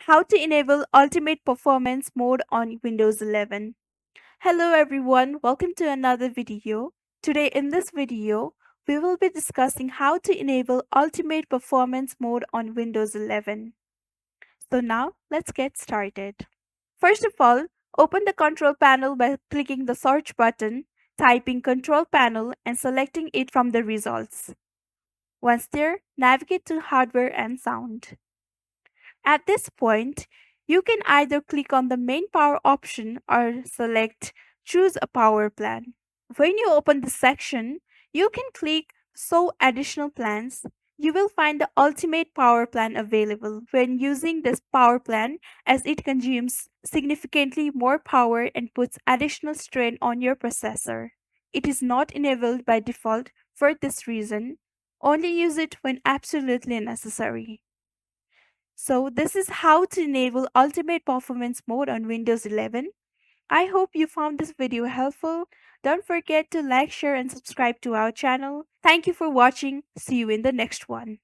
How to enable Ultimate Performance mode on Windows 11. Hello everyone, welcome to another video. Today in this video, we will be discussing how to enable Ultimate Performance mode on Windows 11. So now, let's get started. First of all, open the control panel by clicking the search button, typing control panel and selecting it from the results. Once there, navigate to hardware and sound. At this point, you can either click on the main power option or select choose a power plan. When you open this section, you can click show additional plans. You will find the ultimate power plan available when using this power plan as it consumes significantly more power and puts additional strain on your processor. It is not enabled by default for this reason. Only use it when absolutely necessary. So this is how to enable Ultimate Performance mode on Windows 11. I hope you found this video helpful. Don't forget to like, share and subscribe to our channel. Thank you for watching. See you in the next one.